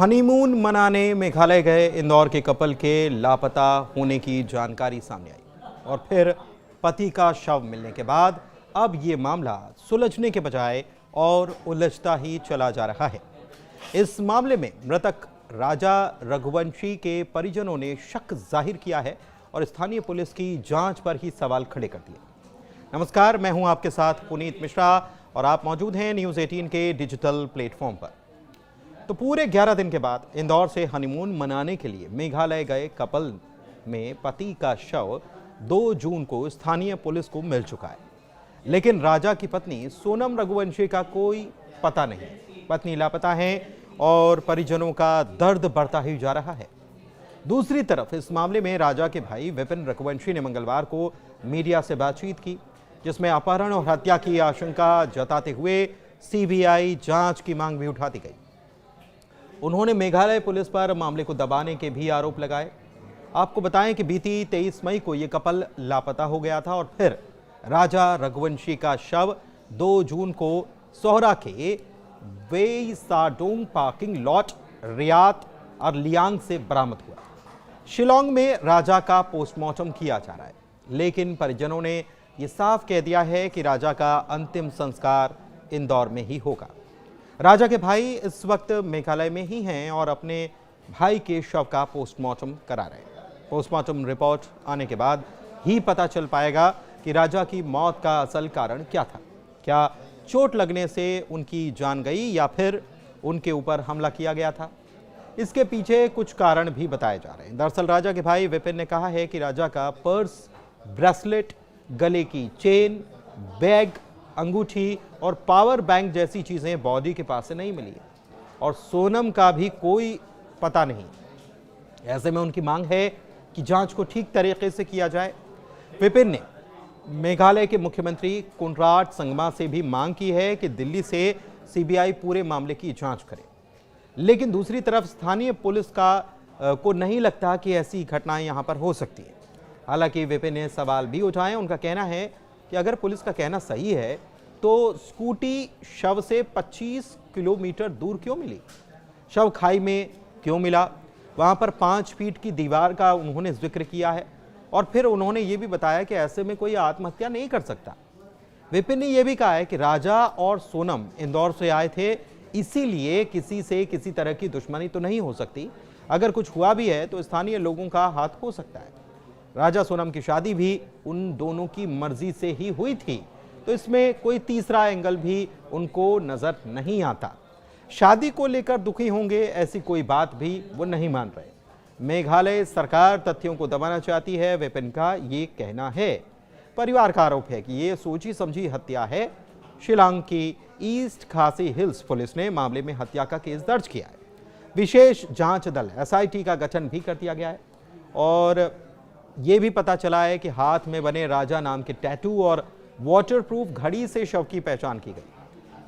Honeymoon मनाने मेघालय गए इंदौर के कपल के लापता होने की जानकारी सामने आई और फिर पति का शव मिलने के बाद अब ये मामला सुलझने के बजाय और उलझता ही चला जा रहा है। इस मामले में मृतक राजा रघुवंशी के परिजनों ने शक जाहिर किया है और स्थानीय पुलिस की जांच पर ही सवाल खड़े कर दिए। नमस्कार, मैं हूं आपके साथ पुनीत मिश्रा और आप मौजूद हैं न्यूज़ 18 के डिजिटल प्लेटफॉर्म पर। तो पूरे 11 दिन के बाद इंदौर से हनीमून मनाने के लिए मेघालय गए कपल में पति का शव 2 जून को स्थानीय पुलिस को मिल चुका है, लेकिन राजा की पत्नी सोनम रघुवंशी का कोई पता नहीं। पत्नी लापता है और परिजनों का दर्द बढ़ता ही जा रहा है। दूसरी तरफ इस मामले में राजा के भाई विपिन रघुवंशी ने मंगलवार को मीडिया से बातचीत की, जिसमें अपहरण और हत्या की आशंका जताते हुए सीबीआई जांच की मांग भी उठाती गई। उन्होंने मेघालय पुलिस पर मामले को दबाने के भी आरोप लगाए। आपको बताएं कि बीती 23 मई को यह कपल लापता हो गया था और फिर राजा रघुवंशी का शव 2 जून को सोहरा के वेई साडोंग पार्किंग लॉट रियात और लियांग से बरामद हुआ। शिलोंग में राजा का पोस्टमार्टम किया जा रहा है, लेकिन परिजनों ने यह साफ कह दिया है कि राजा का अंतिम संस्कार इंदौर में ही होगा। राजा के भाई इस वक्त मेघालय में ही हैं और अपने भाई के शव का पोस्टमार्टम करा रहे हैं। पोस्टमार्टम रिपोर्ट आने के बाद ही पता चल पाएगा कि राजा की मौत का असल कारण क्या था। क्या चोट लगने से उनकी जान गई या फिर उनके ऊपर हमला किया गया था? इसके पीछे कुछ कारण भी बताए जा रहे हैं। दरअसल राजा के भाई विपिन ने कहा है कि राजा का पर्स, ब्रेसलेट, गले की चेन, बैग, अंगूठी और पावर बैंक जैसी चीजें बॉडी के पास से नहीं मिली और सोनम का भी कोई पता नहीं। ऐसे में उनकी मांग है कि जांच को ठीक तरीके से किया जाए। विपिन ने मेघालय के मुख्यमंत्री कोनराड संगमा से भी मांग की है कि दिल्ली से सीबीआई पूरे मामले की जांच करे, लेकिन दूसरी तरफ स्थानीय पुलिस को नहीं लगता कि ऐसी घटनाएं यहां पर हो सकती है। हालांकि विपिन ने सवाल भी उठाए। उनका कहना है कि अगर पुलिस का कहना सही है तो स्कूटी शव से 25 किलोमीटर दूर क्यों मिली? शव खाई में क्यों मिला? वहां पर 5 फीट की दीवार का उन्होंने जिक्र किया है और फिर उन्होंने ये भी बताया कि ऐसे में कोई आत्महत्या नहीं कर सकता। विपिन ने यह भी कहा है कि राजा और सोनम इंदौर से आए थे, इसीलिए किसी से किसी तरह की दुश्मनी तो नहीं हो सकती। अगर कुछ हुआ भी है तो स्थानीय लोगों का हाथ हो सकता है। राजा सोनम की शादी भी उन दोनों की मर्जी से ही हुई थी, तो इसमें कोई तीसरा एंगल भी उनको नजर नहीं आता। शादी को लेकर दुखी होंगे ऐसी कोई बात भी वो नहीं मान रहे। मेघालय सरकार तथ्यों को दबाना चाहती है, विपिन का ये कहना है। परिवार का आरोप है कि ये सोची समझी हत्या है। शिलांग की ईस्ट खासी हिल्स पुलिस ने मामले में हत्या का केस दर्ज किया है। विशेष जांच दल SIT का गठन भी कर दिया गया है और ये भी पता चला है कि हाथ में बने राजा नाम के टैटू और वाटरप्रूफ घड़ी से शव की पहचान की गई।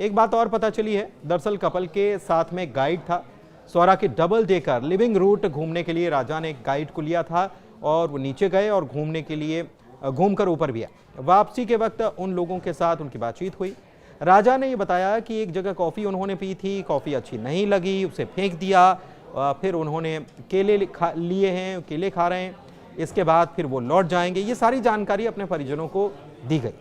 एक बात और पता चली है, दरअसल कपल के साथ में गाइड था। सोहरा के डबल डेकर लिविंग रूट घूमने के लिए राजा ने गाइड को लिया था और वो नीचे गए और घूमकर ऊपर भी आए। वापसी के वक्त उन लोगों के साथ उनकी बातचीत हुई। राजा ने ये बताया कि एक जगह कॉफ़ी उन्होंने पी थी, कॉफ़ी अच्छी नहीं लगी, उसे फेंक दिया। फिर उन्होंने केले लिए हैं, केले खा रहे हैं, इसके बाद फिर वो लौट जाएंगे। ये सारी जानकारी अपने परिजनों को दी गई।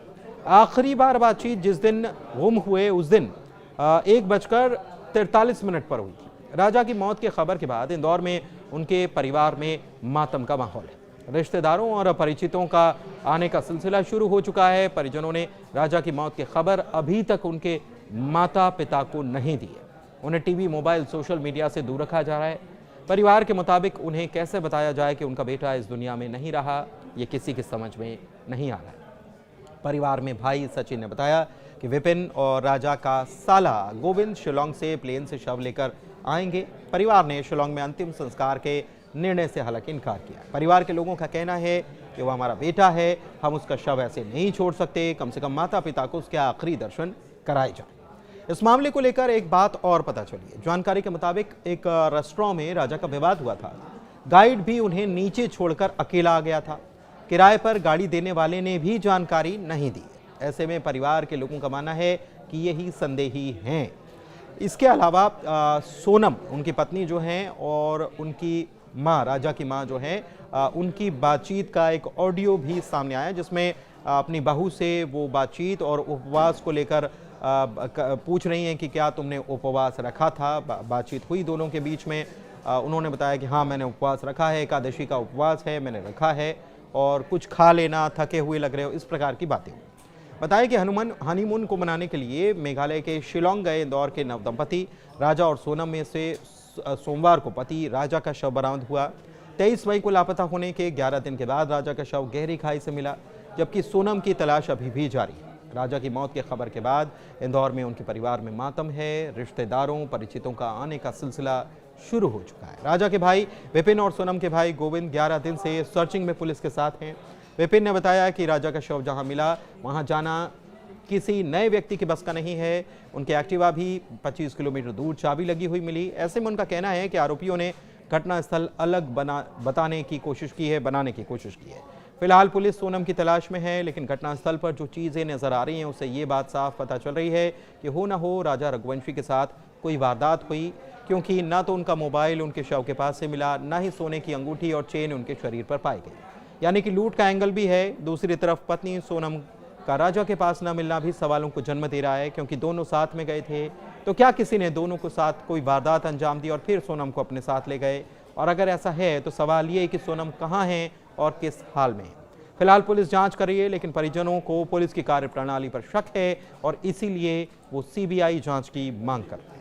आखिरी बार बातचीत जिस दिन गुम हुए उस दिन 1:43 पर हुई थी। राजा की मौत की खबर के बाद इंदौर में उनके परिवार में मातम का माहौल है। रिश्तेदारों और परिचितों का आने का सिलसिला शुरू हो चुका है। परिजनों ने राजा की मौत की खबर अभी तक उनके माता पिता को नहीं दी है। उन्हें टीवी, मोबाइल, सोशल मीडिया से दूर रखा जा रहा है। परिवार के मुताबिक उन्हें कैसे बताया जाए कि उनका बेटा इस दुनिया में नहीं रहा, ये किसी की समझ में नहीं आ रहा है। परिवार में भाई सचिन ने बताया कि विपिन और राजा का साला गोविंद शिलोंग से प्लेन से शव लेकर आएंगे। परिवार ने शिलोंग में अंतिम संस्कार के निर्णय से हालांकि इनकार किया। परिवार के लोगों का कहना है कि वह हमारा बेटा है, हम उसका शव ऐसे नहीं छोड़ सकते। कम से कम माता पिता को उसके आखिरी दर्शन कराए जाए। इस मामले को लेकर एक बात और पता चली है। जानकारी के मुताबिक एक रेस्टोरेंट में राजा का विवाद हुआ था। गाइड भी उन्हें नीचे छोड़कर अकेला आ गया था। किराए पर गाड़ी देने वाले ने भी जानकारी नहीं दी। ऐसे में परिवार के लोगों का मानना है कि यही संदेही हैं। इसके अलावा सोनम उनकी पत्नी जो हैं और उनकी माँ, राजा की माँ जो हैं, उनकी बातचीत का एक ऑडियो भी सामने आया जिसमें अपनी बहू से वो बातचीत और उपवास को लेकर पूछ रही हैं कि क्या तुमने उपवास रखा था। बातचीत हुई दोनों के बीच में। उन्होंने बताया कि हाँ, मैंने उपवास रखा है, एकादशी का उपवास है, मैंने रखा है और कुछ खा लेना, थके हुए लग रहे हो, इस प्रकार की बातें हुई। बताया कि हनीमून को मनाने के लिए मेघालय के शिलोंग गए इंदौर के नवदंपति राजा और सोनम में से सोमवार को पति राजा का शव बरामद हुआ। 23 मई को लापता होने के 11 दिन के बाद राजा का शव गहरी खाई से मिला, जबकि सोनम की तलाश अभी भी जारी है। राजा की मौत की खबर के बाद इंदौर में उनके परिवार में मातम है। रिश्तेदारों, परिचितों का आने का सिलसिला शुरू हो चुका है। राजा के भाई विपिन और सोनम के भाई गोविंद 11 दिन से सर्चिंग में पुलिस के साथ हैं। विपिन ने बताया कि राजा का शव जहां मिला वहां जाना किसी नए व्यक्ति की बस का नहीं है। उनके एक्टिवा भी 25 किलोमीटर दूर चाबी लगी हुई मिली। ऐसे में उनका कहना है कि आरोपियों ने घटनास्थल अलग बनाने की कोशिश की है। फिलहाल पुलिस सोनम की तलाश में है, लेकिन घटनास्थल पर जो चीजें नजर आ रही हैं उससे ये बात साफ पता चल रही है कि हो न हो राजा रघुवंशी के साथ कोई वारदात हुई, क्योंकि ना तो उनका मोबाइल उनके शव के पास से मिला, ना ही सोने की अंगूठी और चेन उनके शरीर पर पाई गई। यानी कि लूट का एंगल भी है। दूसरी तरफ पत्नी सोनम का राजा के पास न मिलना भी सवालों को जन्म दे रहा है, क्योंकि दोनों साथ में गए थे। तो क्या किसी ने दोनों को साथ कोई वारदात अंजाम दी और फिर सोनम को अपने साथ ले गए? और अगर ऐसा है तो सवाल ये है कि सोनम कहाँ है और किस हाल में है। फिलहाल पुलिस जांच कर रही है, लेकिन परिजनों को पुलिस की कार्यप्रणाली पर शक है और इसीलिए वो सीबीआई जांच की मांग कर रहे हैं।